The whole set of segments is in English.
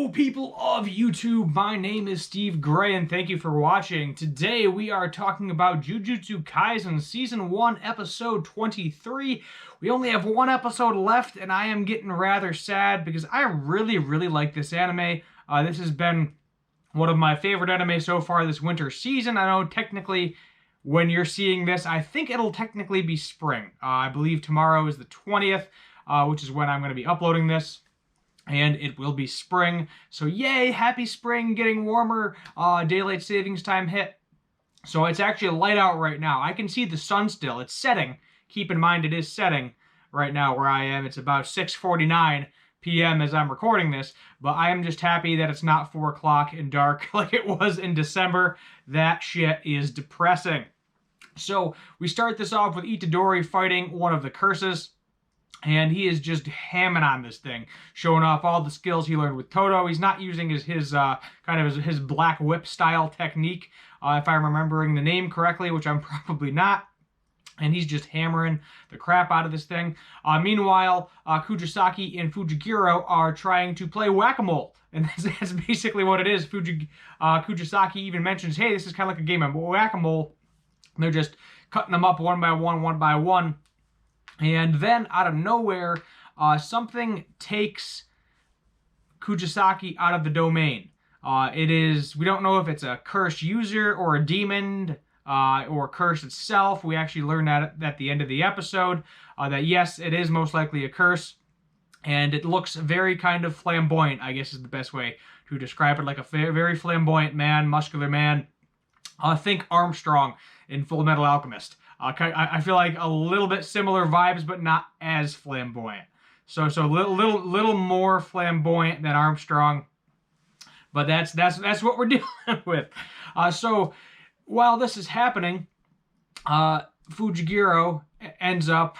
Hello, people of YouTube. My name is Steve Gray, and thank you for watching. Today, we are talking about Jujutsu Kaisen Season 1, Episode 23. We only have one episode left, and I am getting rather sad because I really like this anime. This has been one of my favorite anime so far this winter season. I know technically when you're seeing this, I think it'll technically be spring. I believe tomorrow is the 20th, which is when I'm going to be uploading this. And it will be spring. So yay, happy spring, getting warmer. Daylight savings time hit. So it's actually light out right now. I can see the sun still. It's setting. Keep in mind it is setting right now where I am. It's about 6:49 p.m. as I'm recording this. But I am just happy that it's not 4 o'clock and dark like it was in December. That shit is depressing. So we start this off with Itadori fighting one of the curses. And he is just hamming on this thing, showing off all the skills he learned with Todo. He's not using his black whip style technique, if I'm remembering the name correctly, which I'm probably not. And he's just hammering the crap out of this thing. Meanwhile, Kujisaki and Fujiguro are trying to play whack-a-mole. And that's basically what it is. Kujisaki even mentions, hey, this is kind of like a game of whack-a-mole. They're just cutting them up one by one. And then, out of nowhere, something takes Kujisaki out of the domain. We don't know if it's a cursed user or a demon or curse itself. We actually learn that at the end of the episode, that yes, it is most likely a curse. And it looks very kind of flamboyant, I guess is the best way to describe it. Like a very flamboyant man, muscular man. Think Armstrong in Full Metal Alchemist. I feel like a little bit similar vibes, but not as flamboyant. So little more flamboyant than Armstrong. But that's what we're dealing with. So while this is happening, Fujiguro ends up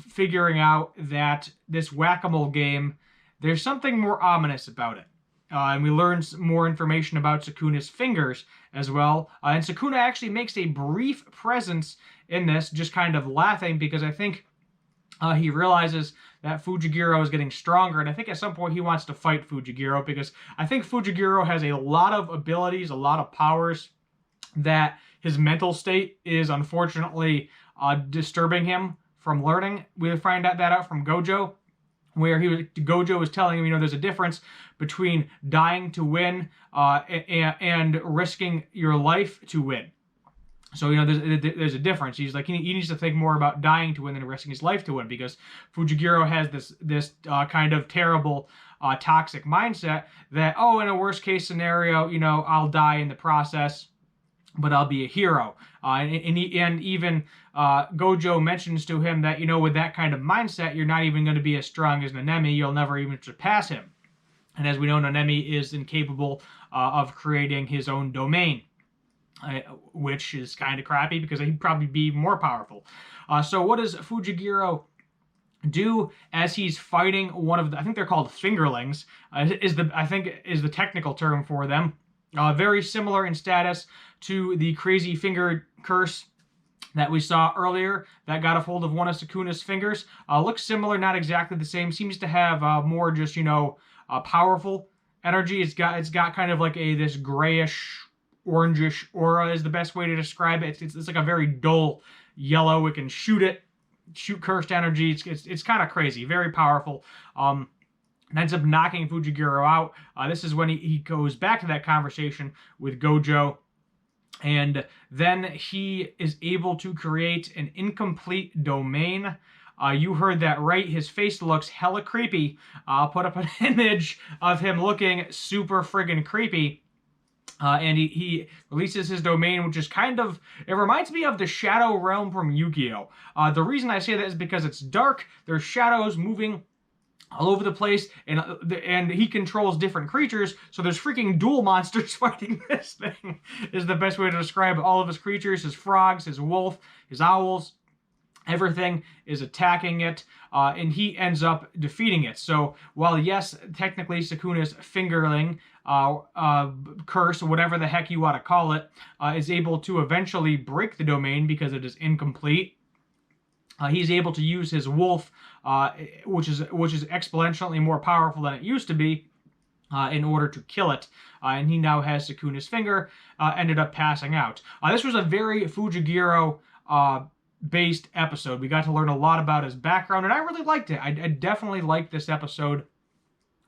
figuring out that this whack-a-mole game, there's something more ominous about it. And we learn more information about Sukuna's fingers as well. And Sukuna actually makes a brief presence in this, just kind of laughing, because I think he realizes that Fujiguro is getting stronger. And I think at some point he wants to fight Fujiguro, because I think Fujiguro has a lot of abilities, a lot of powers, that his mental state is unfortunately disturbing him from learning. We find that out from Gojo, where Gojo was telling him, there's a difference between dying to win and risking your life to win. So, there's a difference. He's like, he needs to think more about dying to win than risking his life to win, because Fujiguro has this kind of terrible, toxic mindset that, in a worst case scenario, I'll die in the process, but I'll be a hero. And even Gojo mentions to him that, with that kind of mindset, you're not even going to be as strong as Nanemi. You'll never even surpass him. And as we know, Nanemi is incapable of creating his own domain, which is kind of crappy because he'd probably be more powerful. So what does Fujiguro do as he's fighting one of the, I think they're called fingerlings, is the technical term for them. Very similar in status to the crazy finger curse that we saw earlier that got a hold of one of Sukuna's fingers. Looks similar, not exactly the same. Seems to have more just, powerful energy. It's got kind of like this grayish, orangish aura is the best way to describe it. It's like a very dull yellow. It can shoot cursed energy. It's kind of crazy, very powerful. Ends up knocking Fujiguro out. This is when he goes back to that conversation with Gojo. And then he is able to create an incomplete domain. You heard that right. His face looks hella creepy. I'll put up an image of him looking super friggin' creepy. And he releases his domain, which is it reminds me of the Shadow Realm from Yu-Gi-Oh! The reason I say that is because it's dark. There's shadows moving all over the place, and he controls different creatures, so there's freaking dual monsters fighting this thing, is the best way to describe all of his creatures. His frogs, his wolf, his owls, everything is attacking it, and he ends up defeating it. So while yes, technically Sukuna's fingerling curse, whatever the heck you want to call it, is able to eventually break the domain because it is incomplete, he's able to use his wolf, which is exponentially more powerful than it used to be, in order to kill it. And he now has Sukuna's finger, ended up passing out. This was a very Fujiguro based episode. We got to learn a lot about his background, and I really liked it. I definitely liked this episode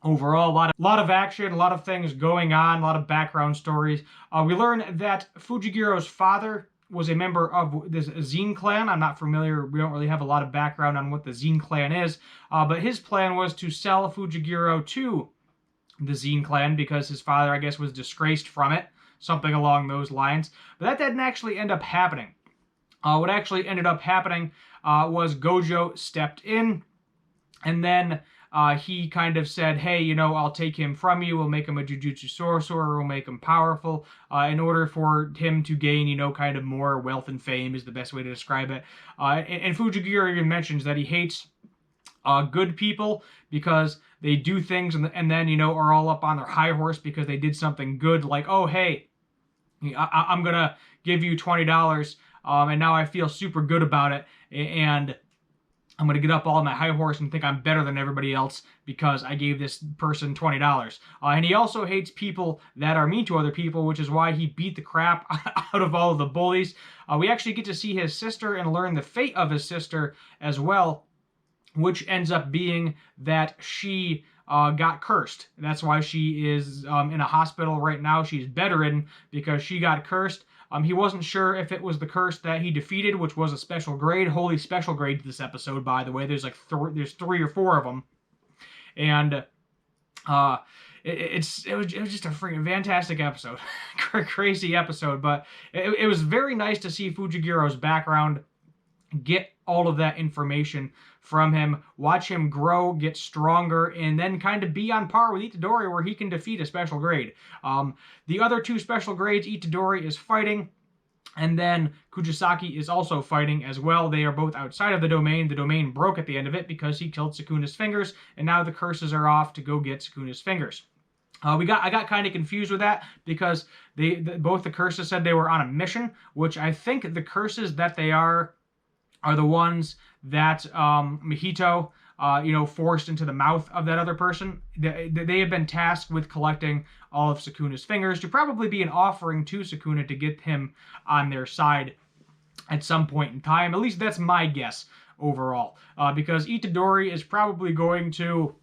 overall. A lot of action, a lot of things going on, a lot of background stories. We learned that Fujigiro's father was a member of this Zine clan. I'm not familiar. We don't really have a lot of background on what the Zine clan is, but his plan was to sell Fujigiro to the Zine clan because his father, I guess, was disgraced from it, something along those lines. But that didn't actually end up happening. What actually ended up happening was Gojo stepped in, and then he kind of said, hey, you know, I'll take him from you. We'll make him a Jujutsu sorcerer. We'll make him powerful in order for him to gain, you know, kind of more wealth and fame is the best way to describe it. And Fujiguro even mentions that he hates good people because they do things and then, you know, are all up on their high horse because they did something good. Like, oh, hey, I'm going to give you $20 and now I feel super good about it. And I'm going to get up all on my high horse and think I'm better than everybody else because I gave this person $20. And he also hates people that are mean to other people, which is why he beat the crap out of all of the bullies. We actually get to see his sister and learn the fate of his sister as well, which ends up being that she got cursed. That's why she is in a hospital right now. She's bedridden because she got cursed. He wasn't sure if it was the curse that he defeated, which was a special grade. Holy special grade this episode, by the way. There's like there's 3 or 4 of them, and it was just a freaking fantastic episode, crazy episode. But it was very nice to see Fujigiro's background, get all of that information from him, watch him grow, get stronger, and then kind of be on par with Itadori where he can defeat a special grade. The other 2 special grades, Itadori is fighting, and then Kujisaki is also fighting as well. They are both outside of the domain. The domain broke at the end of it because he killed Sukuna's fingers, and now the curses are off to go get Sukuna's fingers. I got kind of confused with that because both the curses said they were on a mission, which I think the curses that they are the ones that Mahito, forced into the mouth of that other person. They have been tasked with collecting all of Sukuna's fingers to probably be an offering to Sukuna to get him on their side at some point in time. At least that's my guess overall. Because Itadori is probably going to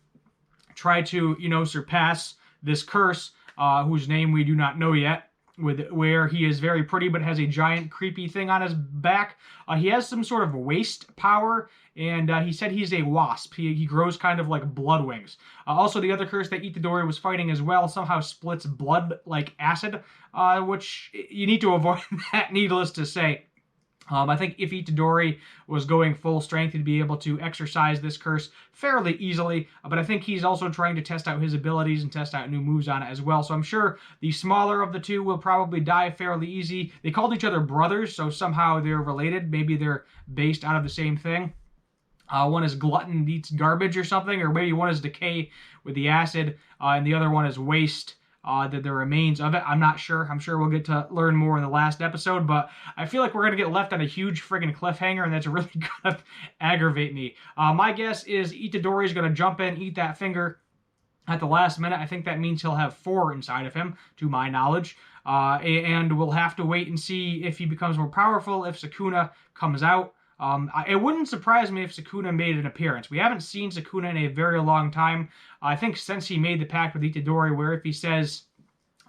try to, surpass this curse, whose name we do not know yet, where he is very pretty but has a giant creepy thing on his back. He has some sort of waste power, and he said he's a wasp. He grows kind of like blood wings. Also, the other curse that Itadori was fighting as well somehow splits blood like acid, which you need to avoid that, needless to say. I think if Itadori was going full strength, he'd be able to exercise this curse fairly easily, but I think he's also trying to test out his abilities and test out new moves on it as well, so I'm sure the smaller of the 2 will probably die fairly easy. They called each other brothers, so somehow they're related. Maybe they're based out of the same thing. One is glutton, eats garbage or something, or maybe one is decay with the acid, and the other one is waste, the remains of it. I'm not sure. I'm sure we'll get to learn more in the last episode, but I feel like we're going to get left on a huge friggin' cliffhanger, and that's really going to aggravate me. My guess is Itadori is going to jump in, eat that finger at the last minute. I think that means he'll have 4 inside of him, to my knowledge, and we'll have to wait and see if he becomes more powerful, if Sukuna comes out. It wouldn't surprise me if Sukuna made an appearance. We haven't seen Sukuna in a very long time. I think since he made the pact with Itadori, where if he says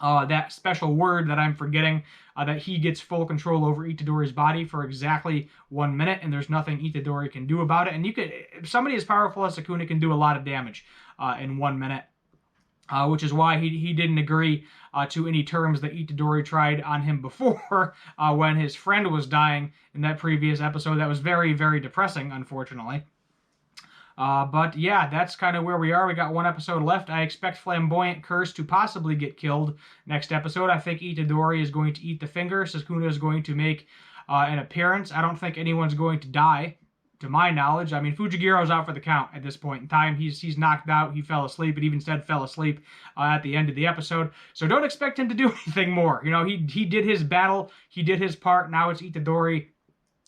that special word that I'm forgetting, that he gets full control over Itadori's body for exactly 1 minute, and there's nothing Itadori can do about it. And if somebody as powerful as Sukuna can do a lot of damage in 1 minute. Which is why he didn't agree to any terms that Itadori tried on him before when his friend was dying in that previous episode. That was very, very depressing, unfortunately. But yeah, that's kind of where we are. We got 1 episode left. I expect Flamboyant Curse to possibly get killed next episode. I think Itadori is going to eat the finger. Sukuna is going to make an appearance. I don't think anyone's going to die, to my knowledge. I mean, Fujigiro's out for the count at this point in time. He's knocked out. He fell asleep. It even said fell asleep at the end of the episode. So don't expect him to do anything more. He did his battle. He did his part. Now it's Itadori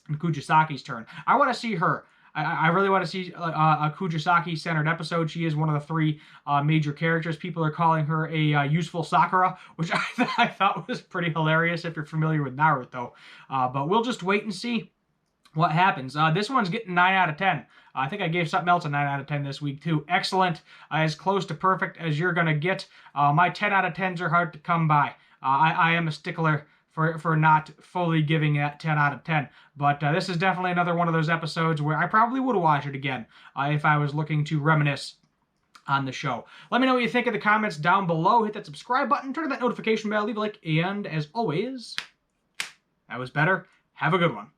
and Kujisaki's turn. I want to see her. I really want to see a Kujisaki-centered episode. She is one of the three major characters. People are calling her a useful Sakura, which I thought was pretty hilarious if you're familiar with Naruto. But we'll just wait and see what happens. This one's getting 9 out of 10. I think I gave something else a 9 out of 10 this week, too. Excellent. As close to perfect as you're going to get. My 10 out of 10s are hard to come by. I am a stickler for not fully giving it 10 out of 10. But this is definitely another one of those episodes where I probably would watch it again if I was looking to reminisce on the show. Let me know what you think in the comments down below. Hit that subscribe button, turn on that notification bell, leave a like, and as always, that was better. Have a good one.